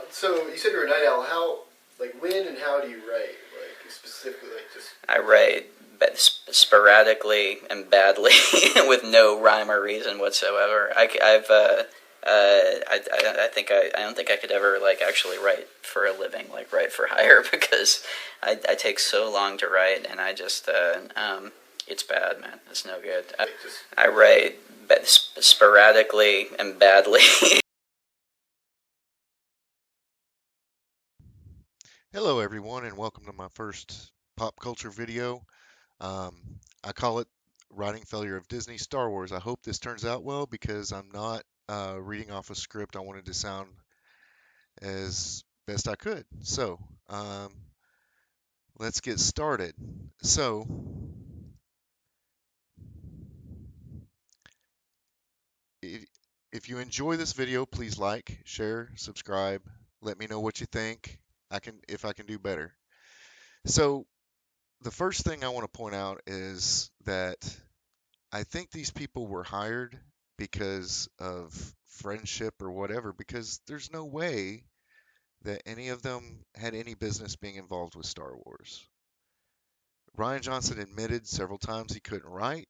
So you said you're a night owl. How, like, when and how do you write? Like, specifically, like, just... I write sporadically and badly with no rhyme or reason whatsoever. I don't think I could ever like actually write for a living, like write for hire, because I take so long to write, and I just it's bad, man. It's no good. I write sporadically and badly. Hello everyone and welcome to my first pop culture video. I call it Writing Failure of Disney Star Wars. I hope this turns out well because I'm not reading off a script. I wanted to sound as best I could. So let's get started. So if you enjoy this video, please like, share, subscribe. Let me know what you think. If I can do better. So the first thing I want to point out is that I think these people were hired because of friendship or whatever, because there's no way that any of them had any business being involved with Star Wars. Rian Johnson admitted several times he couldn't write.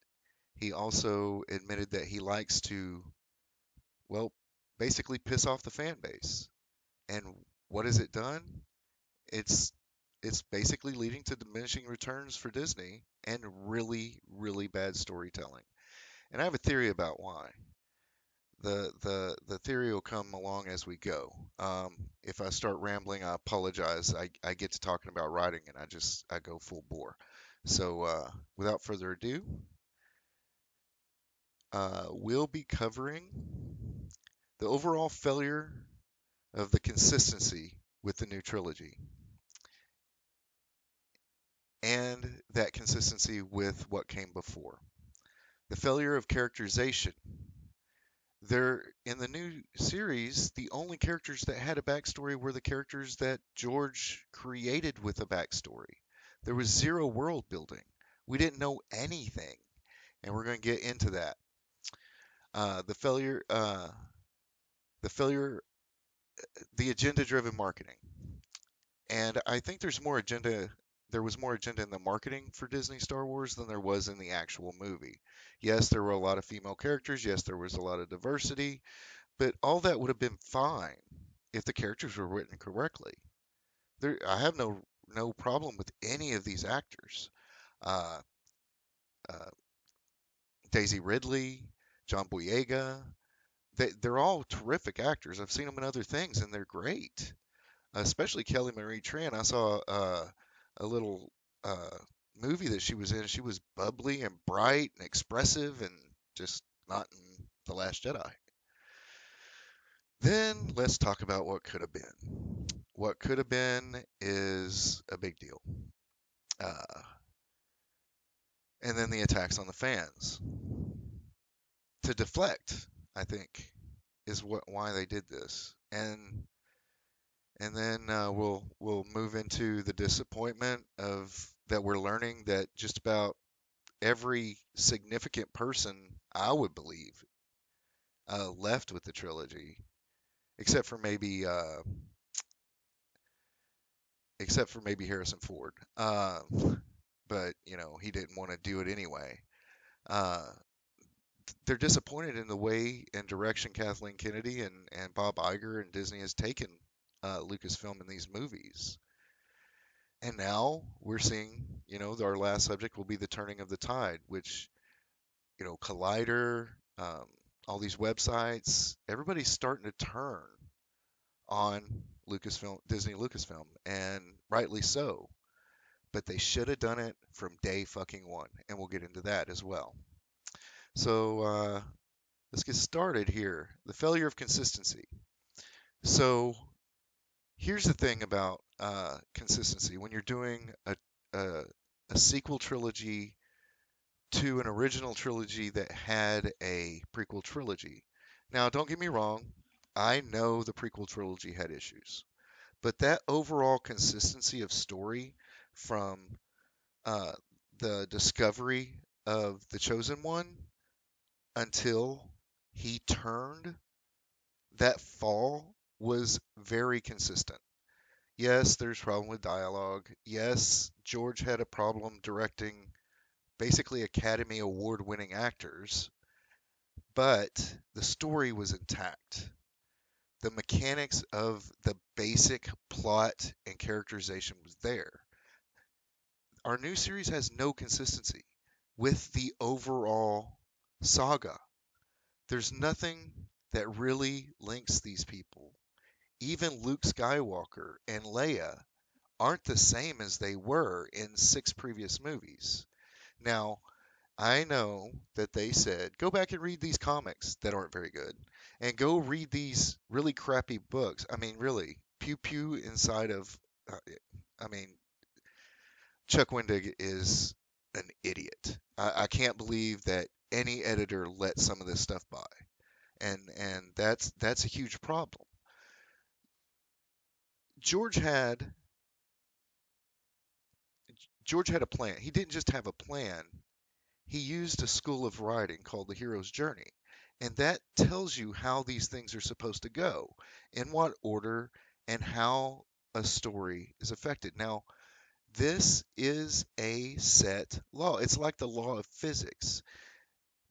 He also admitted that he likes to, well, basically piss off the fan base. And what has it done? It's it's basically leading to diminishing returns for Disney and really, really bad storytelling. And I have a theory about why. The theory will come along as we go. If I start rambling, I apologize. I get to talking about writing and I go full bore. So without further ado, we'll be covering the overall failure of the consistency with the new trilogy and that consistency with what came before. The failure of characterization. In the new series, the only characters that had a backstory were the characters that George created with a backstory. There was zero world building. We didn't know anything, and we're going to get into that. The failure, the agenda-driven marketing, and I think there was more agenda in the marketing for Disney Star Wars than there was in the actual movie. Yes, there were a lot of female characters. Yes, there was a lot of diversity. But all that would have been fine if the characters were written correctly. I have no problem with any of these actors. Uh, uh, Daisy Ridley, John Boyega, they're all terrific actors. I've seen them in other things, and they're great. Especially Kelly Marie Tran. I saw a little movie that she was in. She was bubbly and bright and expressive, and just not in The Last Jedi. Then let's talk about what could have been. What could have been is a big deal. And then the attacks on the fans. To deflect, I think, is why they did this. And then we'll move into the disappointment of that we're learning that just about every significant person, I would believe, left with the trilogy, except for maybe Harrison Ford. But he didn't want to do it anyway. They're disappointed in the way and direction Kathleen Kennedy and Bob Iger and Disney has taken Lucasfilm in these movies. And now we're seeing, our last subject will be the turning of the tide, which, Collider, all these websites, everybody's starting to turn on Disney Lucasfilm, and rightly so. But they should have done it from day fucking one, and we'll get into that as well. So let's get started here. The failure of consistency. So here's the thing about consistency. When you're doing a sequel trilogy to an original trilogy that had a prequel trilogy. Now, don't get me wrong. I know the prequel trilogy had issues. But that overall consistency of story from the discovery of the Chosen One until he turned, that fall was very consistent. Yes, there's a problem with dialogue. Yes, George had a problem directing basically Academy Award winning actors, but the story was intact. The mechanics of the basic plot and characterization was there. Our new series has no consistency with the overall saga. There's nothing that really links these people. Even Luke Skywalker and Leia aren't the same as they were in 6 previous movies. Now, I know that they said, go back and read these comics that aren't very good, and go read these really crappy books. I mean, really, pew pew inside of, uh, I mean, Chuck Wendig is an idiot. I can't believe that any editor let some of this stuff by, and that's a huge problem. George had George had a plan. He didn't just have a plan. He used a school of writing called the hero's journey. And that tells you how these things are supposed to go, in what order, and how a story is affected. Now, this is a set law. It's like the law of physics.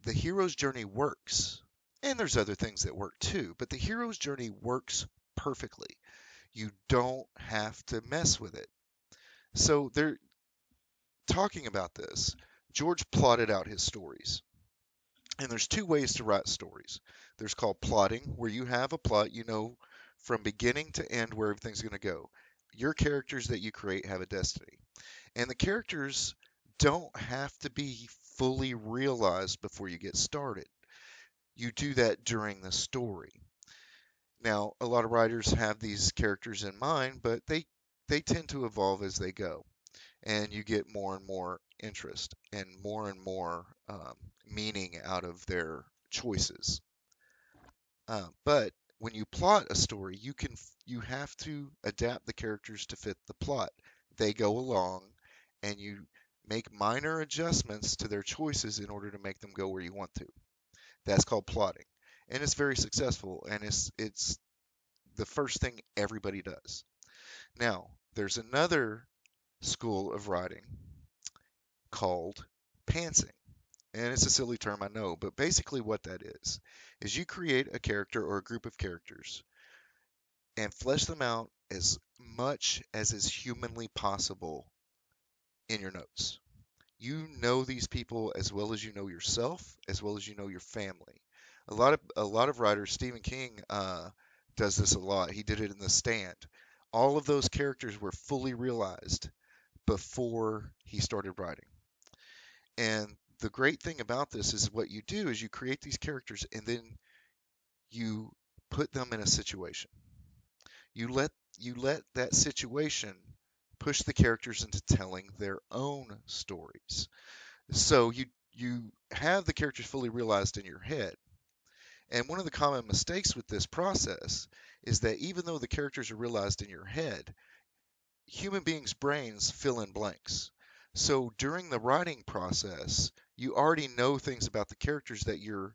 The hero's journey works. And there's other things that work too, but the hero's journey works perfectly. You don't have to mess with it. So they're talking about this. George plotted out his stories. And there's 2 ways to write stories. There's called plotting, where you have a plot, you know from beginning to end where everything's going to go. Your characters that you create have a destiny. And the characters don't have to be fully realized before you get started. You do that during the story. Now, a lot of writers have these characters in mind, but they tend to evolve as they go. And you get more and more interest and more meaning out of their choices. But when you plot a story, you have to adapt the characters to fit the plot. They go along, and you make minor adjustments to their choices in order to make them go where you want to. That's called plotting, and it's very successful. And it's the first thing everybody does. Now, there's another school of writing called pantsing. And it's a silly term, I know, but basically what that is you create a character or a group of characters and flesh them out as much as is humanly possible in your notes. You know these people as well as you know yourself, as well as you know your family. A lot of writers, Stephen King does this a lot. He did it in The Stand. All of those characters were fully realized before he started writing. And the great thing about this is what you do is you create these characters and then you put them in a situation. You let that situation push the characters into telling their own stories. So you have the characters fully realized in your head. And one of the common mistakes with this process is that even though the characters are realized in your head, human beings' brains fill in blanks. So during the writing process, you already know things about the characters that your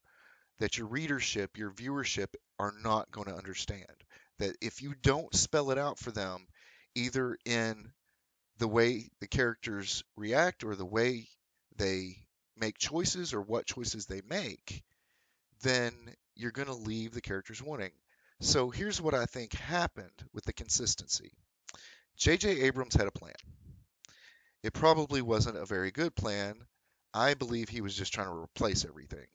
readership, your viewership are not going to understand. That if you don't spell it out for them, either in the way the characters react or the way they make choices or what choices they make, then you're going to leave the characters wanting. So here's what I think happened with the consistency. J.J. Abrams had a plan. It probably wasn't a very good plan. I believe he was just trying to replace everything.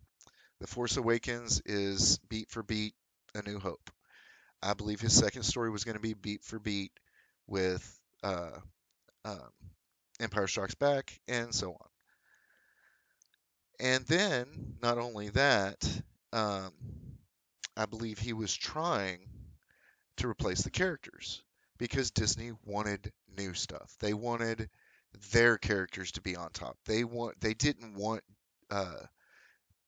The Force Awakens is beat for beat A New Hope. I believe his second story was going to be beat for beat with um, Empire Strikes Back and so on. And then, not only that, um, I believe he was trying to replace the characters because Disney wanted new stuff. They wanted their characters to be on top. They didn't want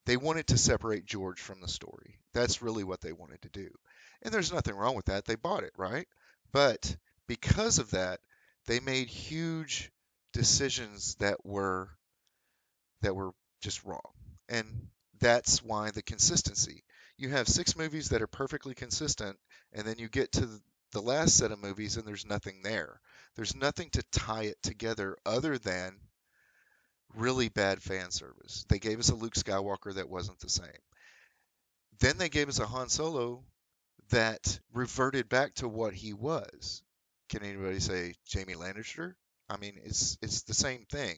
they wanted to separate George from the story. That's really what they wanted to do. And there's nothing wrong with that. They bought it, right? But because of that, they made huge decisions that were just wrong. And that's why the consistency. You have 6 movies that are perfectly consistent, And then you get to the last set of movies and there's nothing there. There's nothing to tie it together other than really bad fan service. They gave us a Luke Skywalker that wasn't the same. Then they gave us a Han Solo that reverted back to what he was. Can anybody say Jamie Lannister? I mean, it's the same thing.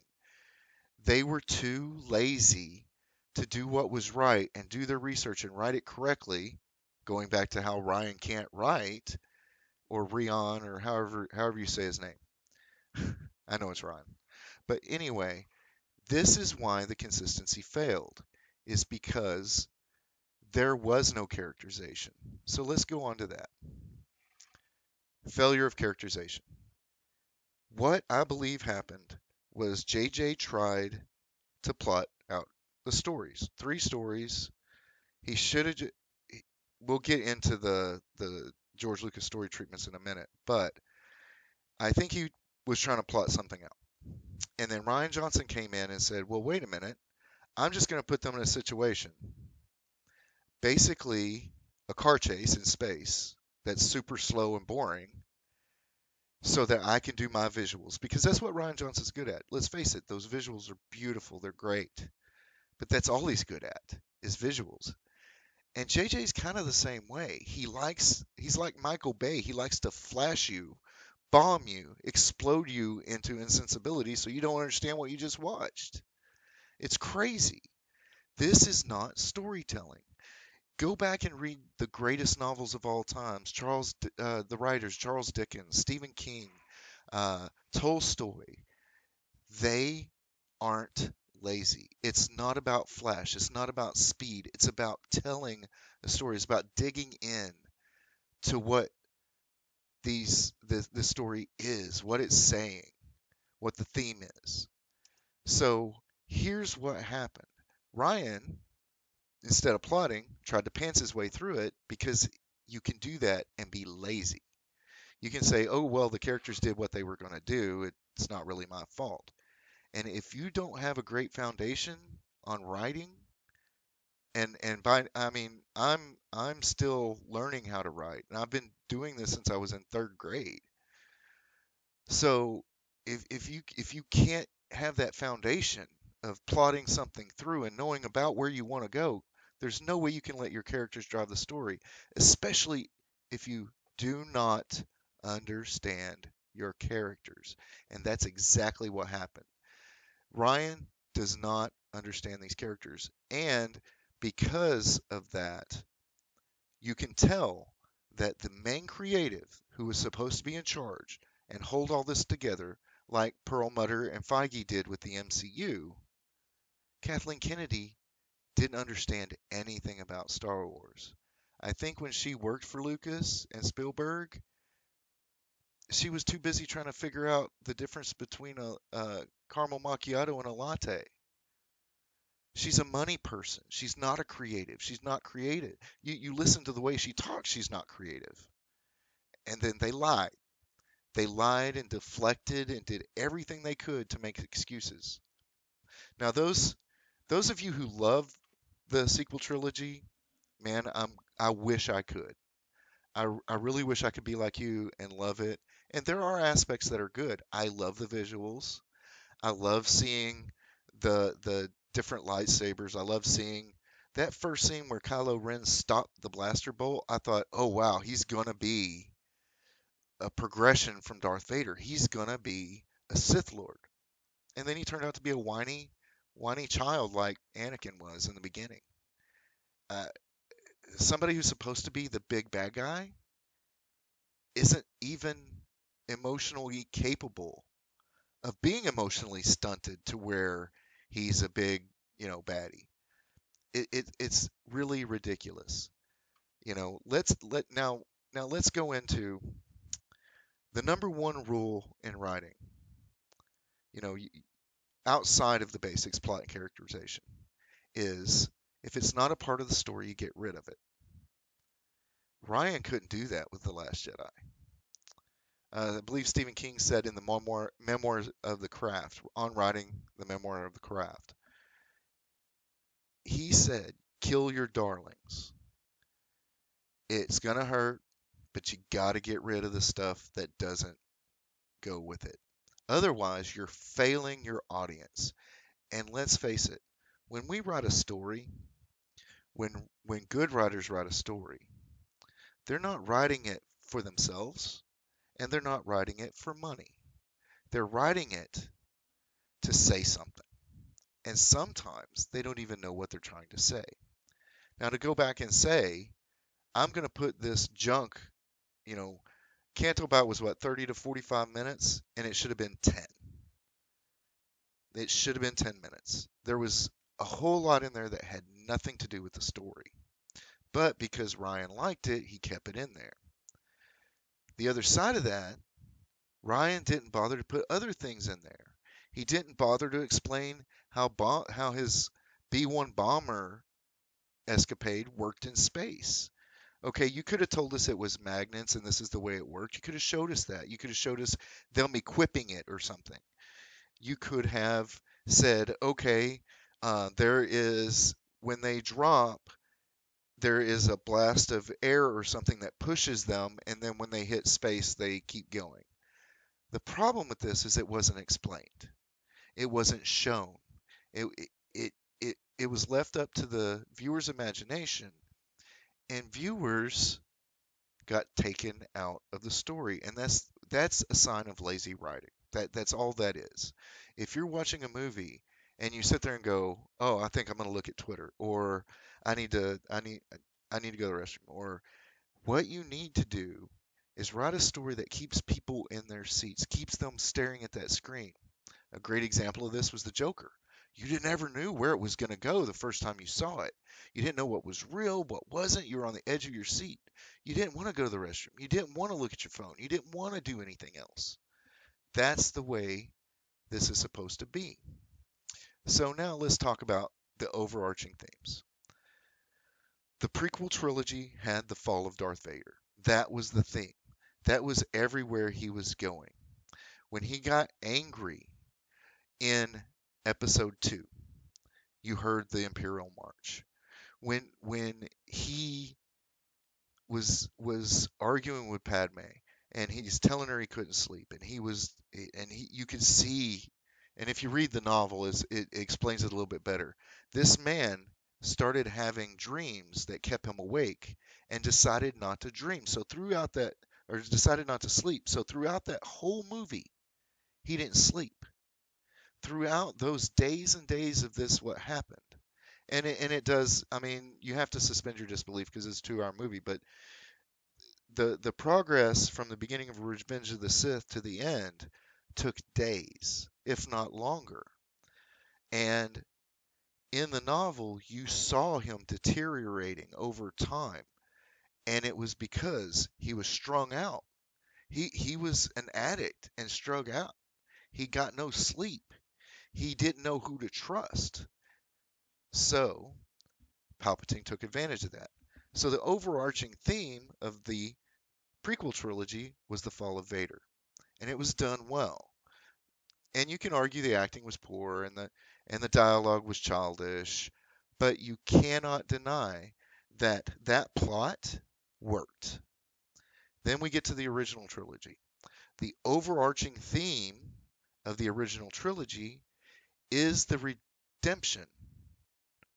They were too lazy to do what was right and do their research and write it correctly, going back to how Ryan can't write, or Rion, or however you say his name. I know it's Ryan. But anyway, this is why the consistency failed, is because there was no characterization. So let's go on to that. Failure of characterization. What I believe happened was JJ tried to plot out the stories. 3 stories. He should have. We'll get into the George Lucas story treatments in a minute, but I think he was trying to plot something out. And then Ryan Johnson came in and said, "Well, wait a minute. I'm just going to put them in a situation, basically a car chase in space that's super slow and boring, so that I can do my visuals, because that's what Ryan Johnson's good at. Let's face it, those visuals are beautiful, they're great, but that's all he's good at is visuals." And JJ's kind of the same way. He's like Michael Bay. He likes to flash you, bomb you, explode you into insensibility so you don't understand what you just watched. It's crazy. This is not storytelling. Go back and read the greatest novels of all times. The writers, Charles Dickens, Stephen King, Tolstoy. They aren't lazy. It's not about flash. It's not about speed. It's about telling a story. It's about digging in to what the story is, what it's saying, what the theme is. So here's what happened. Ryan, instead of plotting, tried to pants his way through it, because you can do that and be lazy. You can say, "Oh, well, the characters did what they were going to do. It's not really my fault." And if you don't have a great foundation on writing, and by I mean I'm still learning how to write, and I've been doing this since I was in 3rd grade. So if you can't have that foundation of plotting something through and knowing about where you want to go, there's no way you can let your characters drive the story, especially if you do not understand your characters. And that's exactly what happened. Ryan does not understand these characters. And because of that, you can tell that the main creative, who was supposed to be in charge and hold all this together, like Perlmutter and Feige did with the MCU, Kathleen Kennedy didn't understand anything about Star Wars. I think when she worked for Lucas and Spielberg, she was too busy trying to figure out the difference between a caramel macchiato and a latte. She's a money person. She's not a creative. She's not creative. You listen to the way she talks, she's not creative. And then they lied. They lied and deflected and did everything they could to make excuses. Now those of you who love the sequel trilogy, man, I wish I could. I really wish I could be like you and love it. And there are aspects that are good. I love the visuals. I love seeing the different lightsabers. I love seeing that first scene where Kylo Ren stopped the blaster bolt. I thought, oh wow, he's gonna be a progression from Darth Vader. He's gonna be a Sith Lord. And then he turned out to be a whiny child like Anakin was in the beginning. Uh, Somebody who's supposed to be the big bad guy isn't even emotionally capable of being emotionally stunted to where he's a big, baddie. It's really ridiculous. Let's go into the number one rule in writing. You know, outside of the basics, plot and characterization, is if it's not a part of the story, you get rid of it. Ryan couldn't do that with The Last Jedi. I believe Stephen King said in the Memoirs of the Craft, on writing the Memoir of the Craft, he said, "Kill your darlings. It's gonna hurt, but you got to get rid of the stuff that doesn't go with it. Otherwise, you're failing your audience. And let's face it, when we write a story, when good writers write a story, they're not writing it for themselves and they're not writing it for money. They're writing it to say something. And sometimes they don't even know what they're trying to say. Now, to go back and say, I'm going to put this junk, you know, Canto Bight was what, 30 to 45 minutes, and it should have been 10. It should have been 10 minutes. There was a whole lot in there that had nothing to do with the story. But because Ryan liked it, he kept it in there. The other side of that, Ryan didn't bother to put other things in there. He didn't bother to explain how his B-1 bomber escapade worked in space. Okay, you could have told us it was magnets and this is the way it worked. You could have showed us that. You could have showed us them equipping it or something. You could have said, okay, there is, when they drop, there is a blast of air or something that pushes them, and then when they hit space, they keep going. The problem with this is it wasn't explained. It wasn't shown. It it was left up to the viewer's imagination, and viewers got taken out of the story, and that's a sign of lazy writing. That's all that is. If you're watching a movie and you sit there and go, "Oh, I think I'm going to look at Twitter," or I need to go to the restroom," or what you need to do is write a story that keeps people in their seats, keeps them staring at that screen. A great example of this was the Joker. You didn't ever knew where it was going to go the first time you saw it. You didn't know what was real, what wasn't. You were on the edge of your seat. You didn't want to go to the restroom. You didn't want to look at your phone. You didn't want to do anything else. That's the way this is supposed to be. So now let's talk about the overarching themes. The prequel trilogy had the fall of Darth Vader. That was the theme. That was everywhere he was going. When he got angry in episode 2, you heard the Imperial March. When he was arguing with Padme and he's telling her he couldn't sleep and you could see, and if you read the novel, it explains it a little bit better. This man started having dreams that kept him awake and decided not to dream. So throughout that, or decided not to sleep. So throughout that whole movie, he didn't sleep. Throughout those days and days of this, what happened? And it does. I mean, you have to suspend your disbelief because it's a 2-hour movie, but the progress from the beginning of Revenge of the Sith to the end took days, if not longer. And in the novel, you saw him deteriorating over time, and it was because he was strung out. He was an addict and strung out. He got no sleep. He didn't know who to trust. So Palpatine took advantage of that. So the overarching theme of the prequel trilogy was the fall of Vader, and it was done well. And you can argue the acting was poor and the dialogue was childish, but you cannot deny that that plot worked. Then we get to the original trilogy. The overarching theme of the original trilogy is the redemption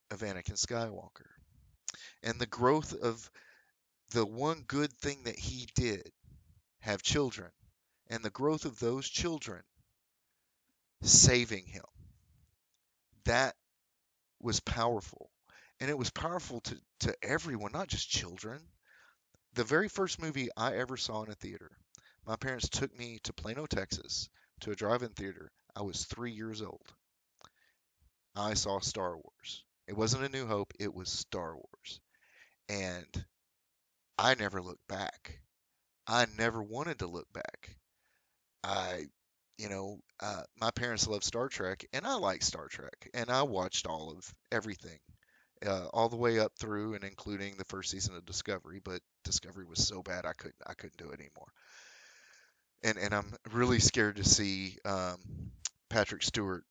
of Anakin Skywalker and the growth of the one good thing that he did, have children, and the growth of those children saving him. That was powerful. And it was powerful to everyone, not just children. The very first movie I ever saw in a theater, my parents took me to Plano, Texas, to a drive-in theater. I was 3 years old. I saw Star Wars. It wasn't A New Hope, it was Star Wars. And I never looked back. I never wanted to look back. I, my parents loved Star Trek, and I like Star Trek, and I watched all of everything, all the way up through and including the first season of Discovery. But Discovery was so bad I couldn't do it anymore. And I'm really scared to see Patrick Stewart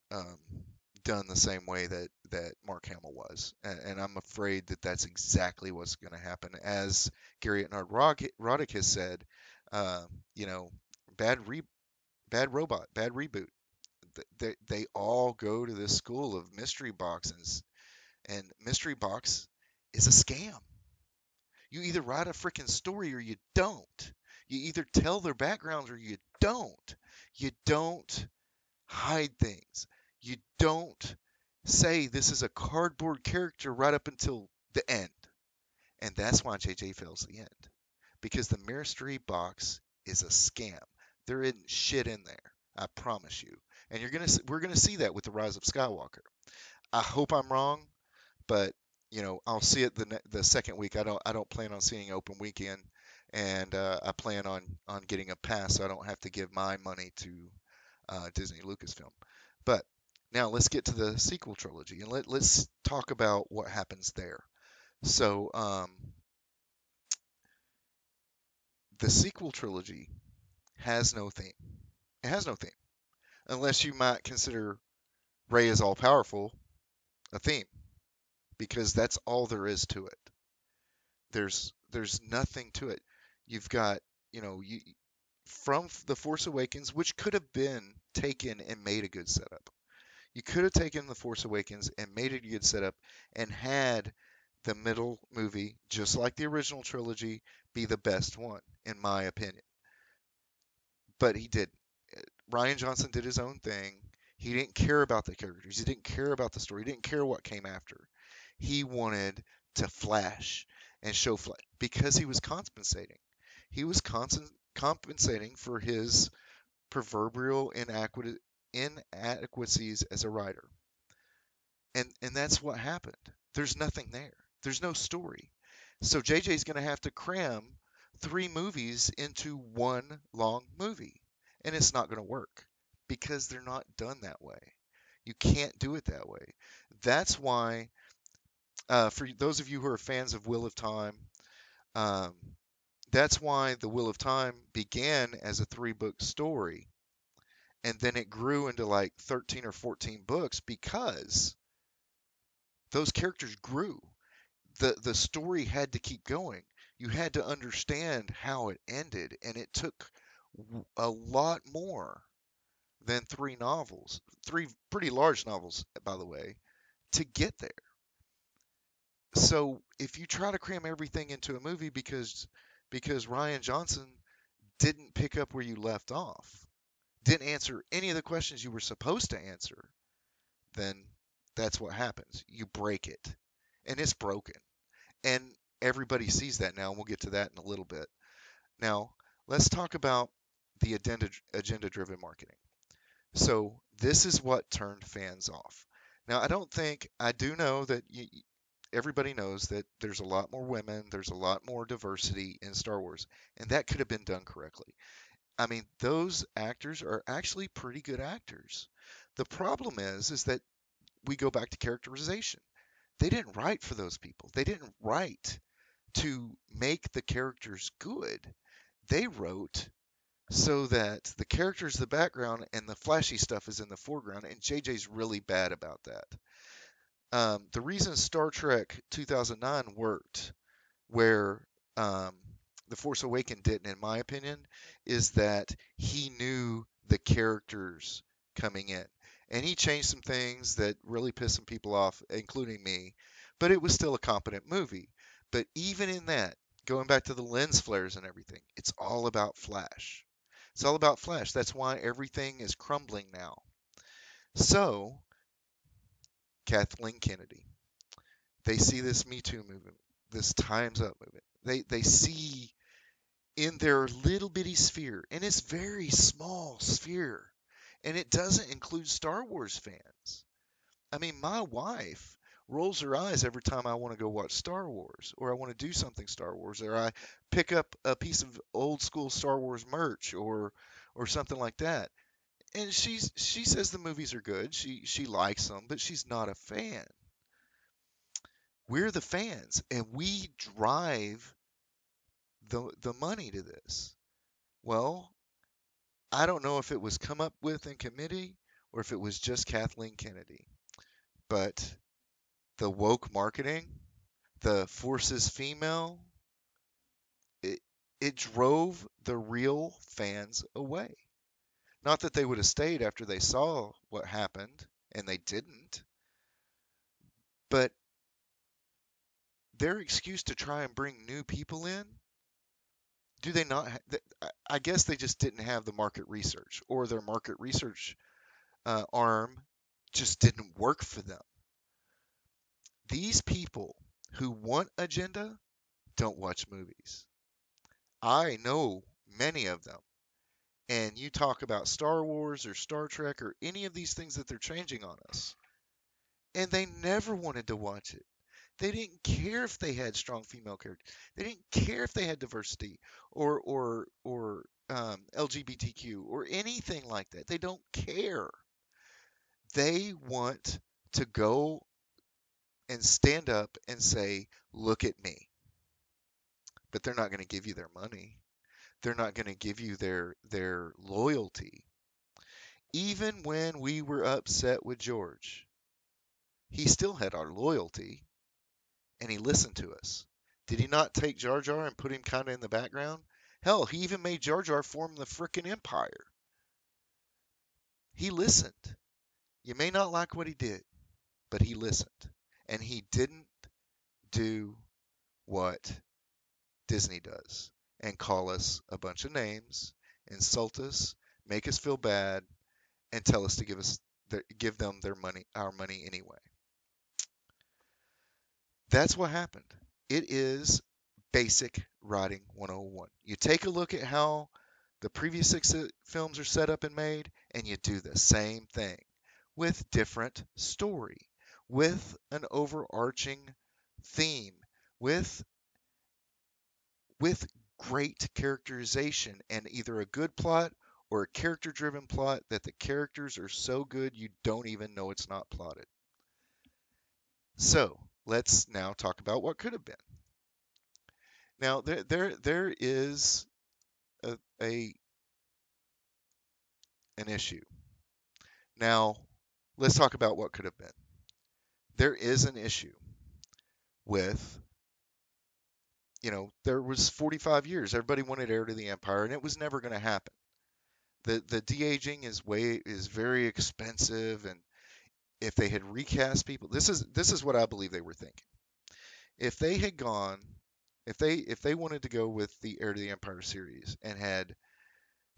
done the same way that Mark Hamill was, and I'm afraid that that's exactly what's going to happen. As Gary Roddick has said, uh, you know, bad re bad robot, bad reboot. They all go to this school of mystery boxes, and mystery box is a scam. You either write a freaking story or you don't. You either tell their backgrounds or you don't. You don't hide things. You don't say this is a cardboard character right up until the end. And that's why JJ fails the end. Because the mystery box is a scam. There isn't shit in there. I promise you. And we're gonna see that with the Rise of Skywalker. I hope I'm wrong, but I'll see it the second week. I don't plan on seeing open weekend, and I plan on getting a pass so I don't have to give my money to Disney Lucasfilm. But now let's get to the sequel trilogy and let's talk about what happens there. So the sequel trilogy has no theme. It has no theme, unless you might consider Rey is all powerful a theme, because that's all there is to it. There's nothing to it. You've got, you from The Force Awakens, which could have been taken and made a good setup. You could have taken The Force Awakens and made it a good setup and had the middle movie, just like the original trilogy, be the best one, in my opinion. But he didn't. Rian Johnson did his own thing. He didn't care about the characters. He didn't care about the story. He didn't care what came after. He wanted to flash and show flash because he was compensating. He was compensating for his proverbial inadequacies as a writer. And that's what happened. There's nothing there. There's no story. So JJ's going to have to cram 3 movies into one long movie. And it's not going to work because they're not done that way. You can't do it that way. That's why, for those of you who are fans of Wheel of Time, um, that's why the Wheel of Time began as a 3-book story. And then it grew into like 13 or 14 books because those characters grew. The story had to keep going. You had to understand how it ended, and it took a lot more than 3 novels, 3 pretty large novels, by the way, to get there. So if you try to cram everything into a movie because Rian Johnson didn't pick up where you left off, didn't answer any of the questions you were supposed to answer, then that's what happens. You break it, and it's broken. And everybody sees that now, and we'll get to that in a little bit. Now, let's talk about the agenda-driven marketing. So this is what turned fans off. Now, I do know that everybody knows that there's a lot more women, there's a lot more diversity in Star Wars, and that could have been done correctly. I mean, those actors are actually pretty good actors. The problem is that we go back to characterization. They didn't write for those people. They didn't write to make the characters good. They wrote so that the characters, the background, and the flashy stuff is in the foreground, and JJ's really bad about that. The reason Star Trek 2009 worked where The Force Awakens didn't, in my opinion, is that he knew the characters coming in. And he changed some things that really pissed some people off, including me, but it was still a competent movie. But even in that, going back to the lens flares and everything, it's all about flash. It's all about flash. That's why everything is crumbling now. So, Kathleen Kennedy, they see this Me Too movement, this Time's Up movement. They see in their little bitty sphere, and it's very small sphere, and it doesn't include Star Wars fans. I mean, my wife rolls her eyes every time I want to go watch Star Wars, or I want to do something Star Wars, or I pick up a piece of old school Star Wars merch, or something like that. And she says the movies are good. She likes them, but she's not a fan. We're the fans, and we drive the money to this. Well, I don't know if it was come up with in committee or if it was just Kathleen Kennedy. But the woke marketing, the forces female, it, it drove the real fans away. Not that they would have stayed after they saw what happened, and they didn't, but their excuse to try and bring new people in, do they not? I guess they just didn't have the market research, or their market research arm just didn't work for them. These people who want agenda don't watch movies. I know many of them. And you talk about Star Wars or Star Trek or any of these things that they're changing on us, and they never wanted to watch it. They didn't care if they had strong female characters. They didn't care if they had diversity or LGBTQ or anything like that. They don't care. They want to go and stand up and say, "Look at me." But they're not going to give you their money. They're not going to give you their loyalty. Even when we were upset with George, he still had our loyalty and he listened to us. Did he not take Jar Jar and put him kind of in the background? Hell, he even made Jar Jar form the frickin' Empire. He listened. You may not like what he did, but he listened. And he didn't do what Disney does and call us a bunch of names, insult us, make us feel bad, and tell us to give them their money, our money anyway. That's what happened. It is basic writing 101. You take a look at how the previous 6 films are set up and made, and you do the same thing with different story, with an overarching theme, with great characterization and either a good plot or a character-driven plot that the characters are so good you don't even know it's not plotted. So let's now talk about what could have been. Now there is an issue. Now let's talk about what could have been. There is an issue with, there was 45 years. Everybody wanted Heir to the Empire, and it was never going to happen. The de-aging is very expensive, and if they had recast people, this is what I believe they were thinking. If they had gone, if they wanted to go with the Heir to the Empire series and had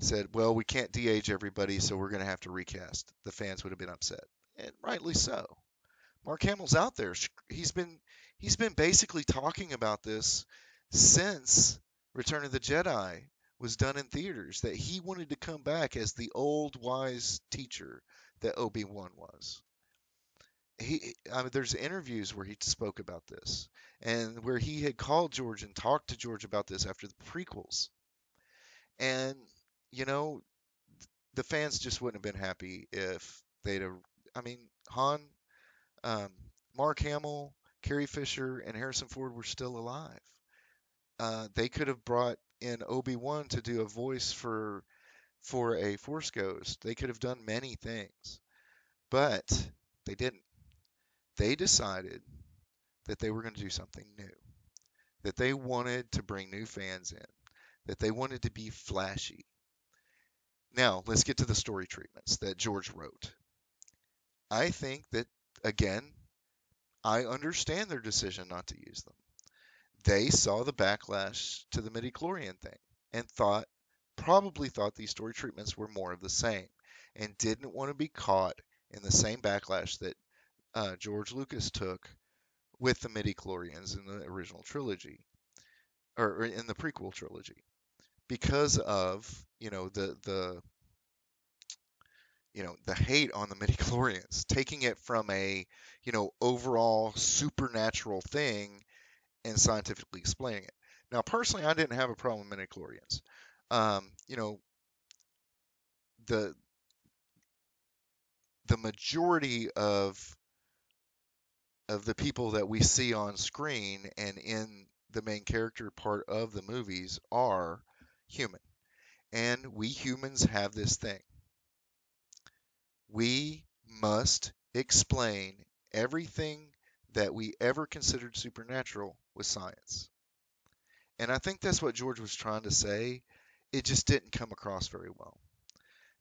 said, well, we can't de-age everybody, so we're going to have to recast, the fans would have been upset, and rightly so. Mark Hamill's out there. He's been basically talking about this since Return of the Jedi was done in theaters, that he wanted to come back as the old wise teacher that Obi-Wan was. There's interviews where he spoke about this, and where he had called George and talked to George about this after the prequels. And the fans just wouldn't have been happy if they'd have. Han, Mark Hamill, Carrie Fisher, and Harrison Ford were still alive. They could have brought in Obi-Wan to do a voice for a Force Ghost. They could have done many things, but they didn't. They decided that they were going to do something new, that they wanted to bring new fans in, that they wanted to be flashy. Now, let's get to the story treatments that George wrote. I think that, again, I understand their decision not to use them. They saw the backlash to the midichlorian thing and probably thought these story treatments were more of the same, and didn't want to be caught in the same backlash that George Lucas took with the midichlorians in the original trilogy, or in the prequel trilogy, because of the hate on the midichlorians, taking it from a overall supernatural thing and scientifically explaining it. Now, personally, I didn't have a problem with midichlorians. The majority of the people that we see on screen and in the main character part of the movies are human. And we humans have this thing. We must explain Everything that we ever considered supernatural was science. And I think that's what George was trying to say. It just didn't come across very well.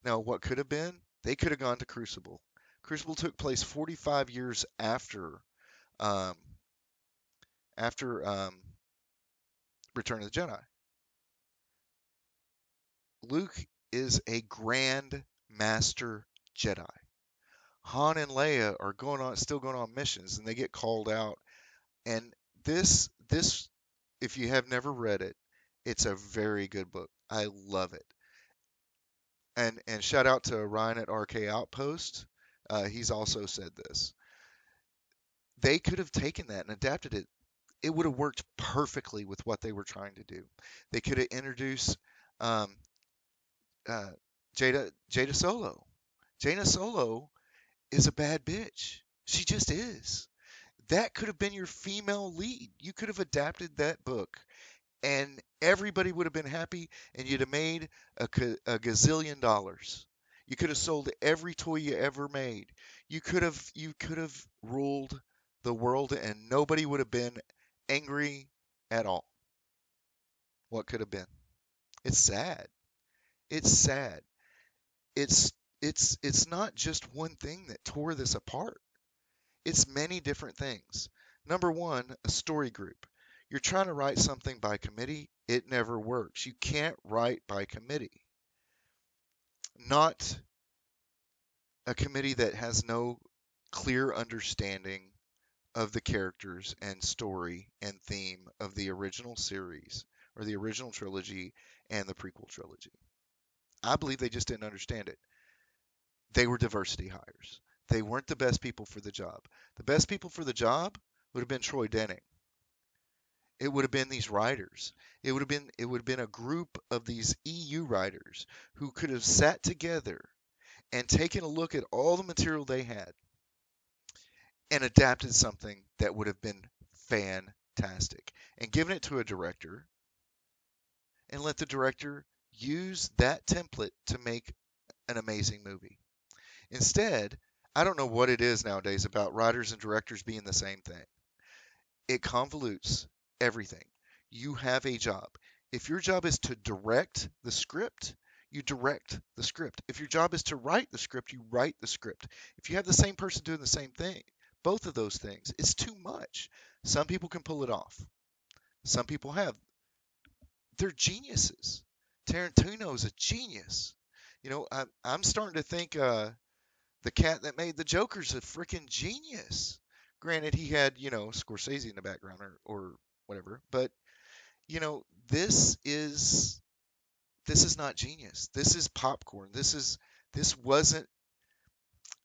Now, what could have been? They could have gone to Crucible. Crucible took place 45 years um, after Return of the Jedi. Luke is a Grand Master Jedi. Han and Leia are still going on missions, and they get called out. And this, if you have never read it, it's a very good book. I love it. And shout out to Ryan at RK Outpost. He's also said this. They could have taken that and adapted it. It would have worked perfectly with what they were trying to do. They could have introduced um, uh, Jada Solo. Jaina Solo is a bad bitch. She just is. That could have been your female lead. You could have adapted that book, and everybody would have been happy, and you'd have made a gazillion dollars. You could have sold every toy you ever made. You could have ruled the world, and nobody would have been angry at all. What could have been? It's sad. It's sad. It's it's not just one thing that tore this apart. It's many different things. Number one, a story group. You're trying to write something by committee, it never works. You can't write by committee. Not a committee that has no clear understanding of the characters and story and theme of the original series or the original trilogy and the prequel trilogy. I believe they just didn't understand it. They were diversity hires. They weren't the best people for the job. The best people for the job would have been Troy Denning. It would have been these writers. It would have been a group of these EU writers who could have sat together and taken a look at all the material they had and adapted something that would have been fantastic and given it to a director and let the director use that template to make an amazing movie. Instead, I don't know what it is nowadays about writers and directors being the same thing. It convolutes everything. You have a job. If your job is to direct the script, you direct the script. If your job is to write the script, you write the script. If you have the same person doing the same thing, both of those things, it's too much. Some people can pull it off. Some people have. They're geniuses. Tarantino is a genius. I'm starting to think the cat that made the Joker's a freaking genius. Granted, he had, Scorsese in the background or whatever, but you know, this is this is not genius. This is popcorn. This wasn't.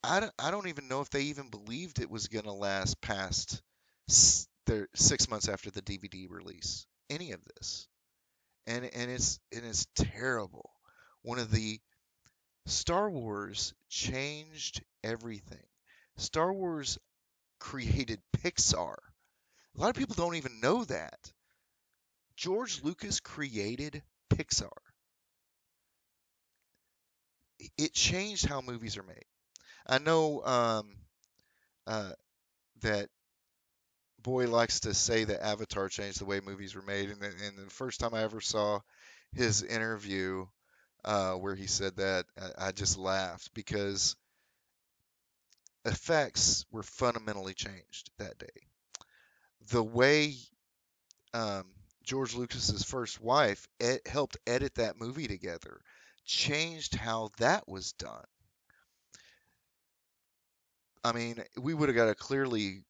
I don't even know if they even believed it was gonna last past their 6 months after the DVD release. Any of this, and it's terrible. One of the Star Wars changed everything. Star Wars created Pixar. A lot of people don't even know that. George Lucas created Pixar. It changed how movies are made. I know uh, that Boy likes to say that Avatar changed the way movies were made, and the first time I ever saw his interview where he said that, I just laughed because effects were fundamentally changed that day. The way um, George Lucas's first wife helped edit that movie together changed how that was done. I mean, we would have got a clearly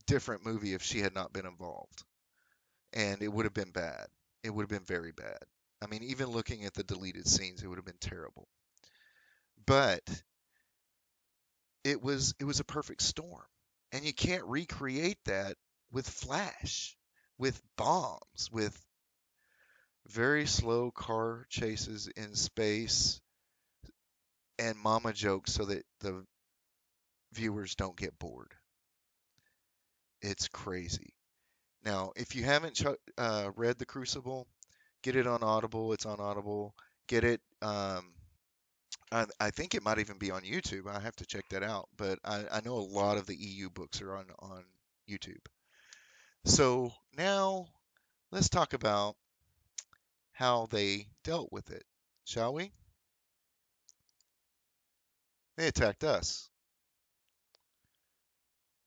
different movie if she had not been involved, and it would have been bad. It would have been very bad. I mean, even looking at the deleted scenes, it would have been terrible. But it was a perfect storm, and you can't recreate that with flash, with bombs, with very slow car chases in space and mama jokes so that the viewers don't get bored. It's crazy. Now, if you haven't read The Crucible, get it on Audible. It's on Audible. Get it. I think it might even be on YouTube. I have to check that out. But I know a lot of the EU books are on YouTube. So now let's talk about how they dealt with it, shall we? They attacked us.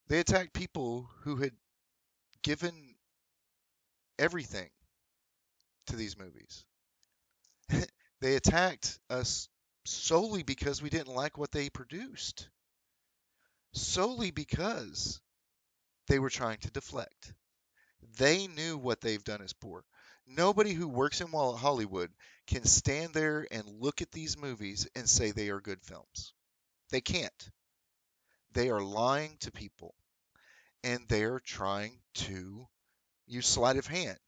They attacked people who had given everything to these movies. They attacked us solely because we didn't like what they produced, solely because they were trying to deflect. They knew what they've done is poor. Nobody who works in Hollywood can stand there and look at these movies and say they are good films. They can't. They are lying to people, and they're trying to use sleight of hand.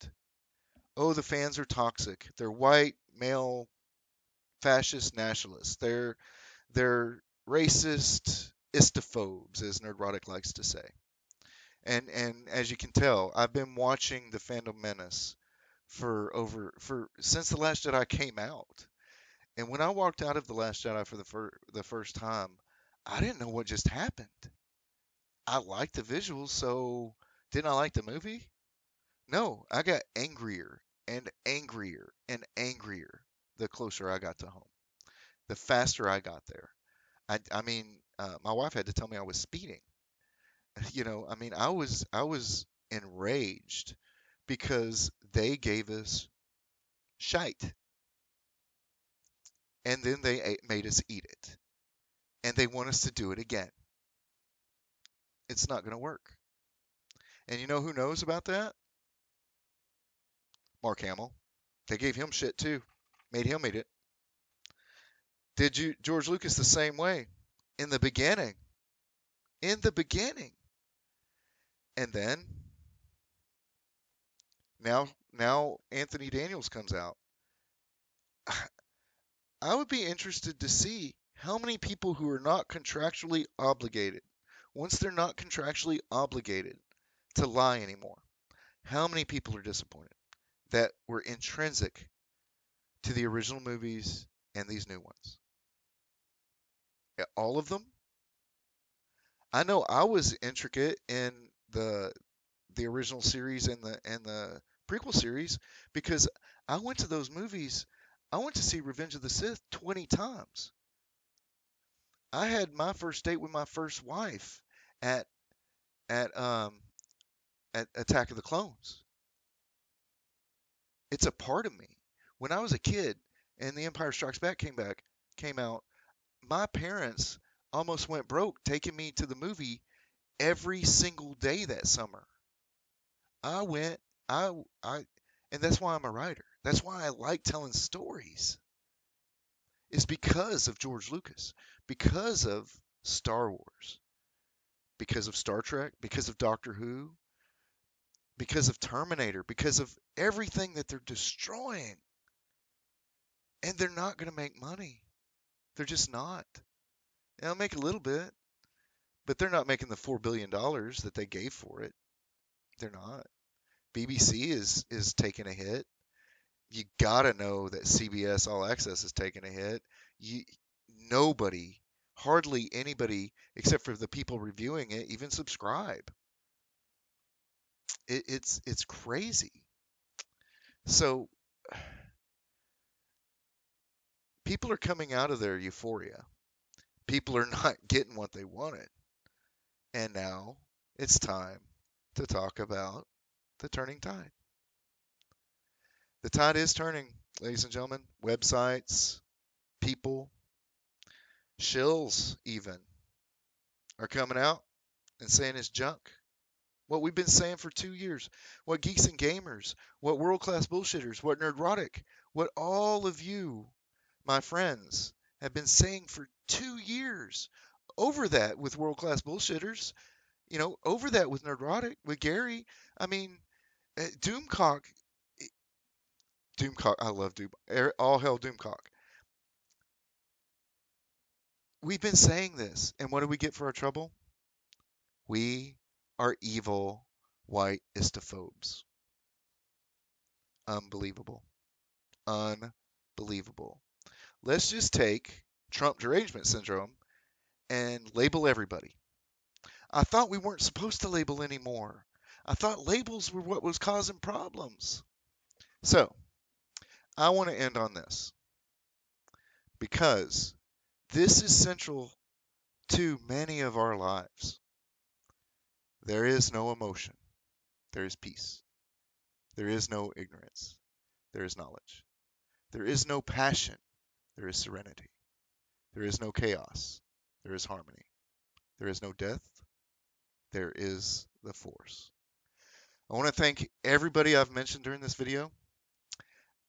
Oh, the fans are toxic. They're white, male, fascist nationalists. They're racist istophobes, as Nerdrotic likes to say. And as you can tell, I've been watching the Phantom Menace for since the Last Jedi came out. And when I walked out of the Last Jedi for the first time, I didn't know what just happened. I liked the visuals, so didn't I like the movie? No, I got angrier and angrier and angrier the closer I got to home, the faster I got there. I mean, my wife had to tell me I was speeding. I mean, I was enraged because they gave us shite, and then they made us eat it, and they want us to do it again. It's not going to work. And you know who knows about that? Mark Hamill. They gave him shit too, made him eat it. Did you George Lucas the same way in the beginning? In the beginning, and then now Anthony Daniels comes out. I would be interested to see how many people who are not contractually obligated, once they're not contractually obligated to lie anymore, how many people are disappointed that were intrinsic to the original movies and these new ones. Yeah, all of them. I know I was intricate in the original series and the prequel series because I went to those movies. I went to see Revenge of the Sith 20 times. I had my first date with my first wife at at um at Attack of the Clones. It's a part of me. When I was a kid and The Empire Strikes Back came out, my parents almost went broke taking me to the movie every single day that summer. I went I and that's why I'm a writer. That's why I like telling stories. Is because of George Lucas, because of Star Wars, because of Star Trek, because of Doctor Who, because of Terminator, because of everything that they're destroying. And they're not going to make money. They're just not. They'll make a little bit, but they're not making the $4 billion that they gave for it. They're not. BBC is taking a hit. You gotta know that CBS All Access is taking a hit. You nobody, hardly anybody, except for the people reviewing it, even subscribe. It's crazy. So people are coming out of their euphoria. People are not getting what they wanted. And now it's time to talk about the turning tide. The tide is turning, ladies and gentlemen. Websites, people, shills even are coming out and saying it's junk. What we've been saying for 2 years, what geeks and gamers, what world class bullshitters, what nerdrotic, what all of you, my friends, have been saying for 2 years. Over that with world class bullshitters, over that with nerdrotic, with Gary. I mean, Doomcock, Doomcock, I love Doom, all hell Doomcock. We've been saying this, and what do we get for our trouble? We are evil white istophobes. Unbelievable. Unbelievable. Let's just take Trump derangement syndrome and label everybody. I thought we weren't supposed to label anymore. I thought labels were what was causing problems. So, I want to end on this because this is central to many of our lives. There is no emotion. There is peace. There is no ignorance. There is knowledge. There is no passion. There is serenity. There is no chaos. There is harmony. There is no death. There is the force. I want to thank everybody I've mentioned during this video.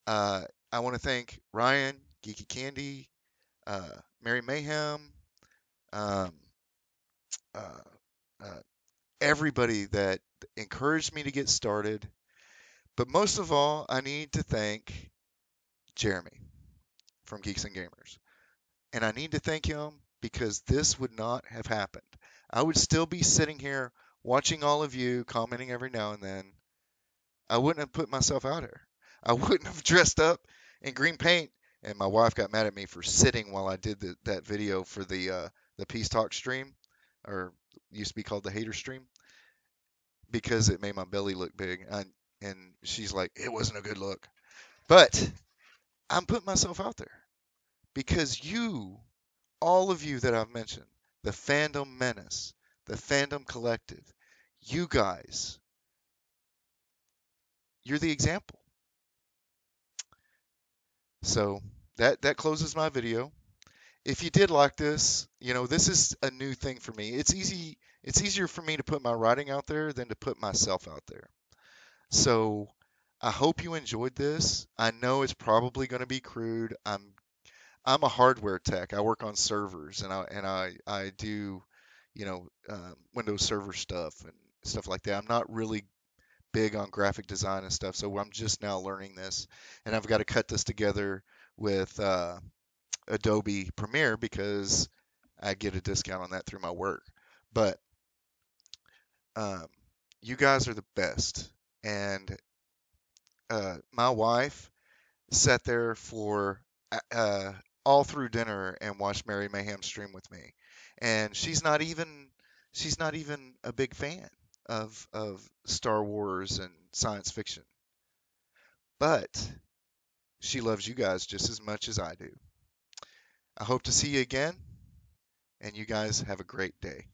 I want to thank Ryan, Geeky Candy, Mary Mayhem, um, uh, uh, everybody that encouraged me to get started. But most of all, I need to thank Jeremy from Geeks and Gamers. And I need to thank him because this would not have happened. I would still be sitting here watching all of you, commenting every now and then. I wouldn't have put myself out here. I wouldn't have dressed up in green paint. And my wife got mad at me for sitting while I did that video for the Peace Talk stream, or used to be called the Hater stream, because it made my belly look big. And she's like, it wasn't a good look. But I'm putting myself out there because you, all of you that I've mentioned, the Fandom Menace, the Fandom Collective, you guys, you're the example. So that closes my video. If you did like this, this is a new thing for me. It's easier for me to put my writing out there than to put myself out there. So I hope you enjoyed this. I know it's probably going to be crude. I'm a hardware tech. I work on servers, and I do, Windows Server stuff and stuff like that. I'm not really big on graphic design and stuff, so I'm just now learning this, and I've got to cut this together with Adobe Premiere because I get a discount on that through my work. But you guys are the best, and my wife sat there for all through dinner and watched Mary Mayhem stream with me, and she's not even a big fan of Star Wars and science fiction, but she loves you guys just as much as I do. I hope to see you again, and you guys have a great day.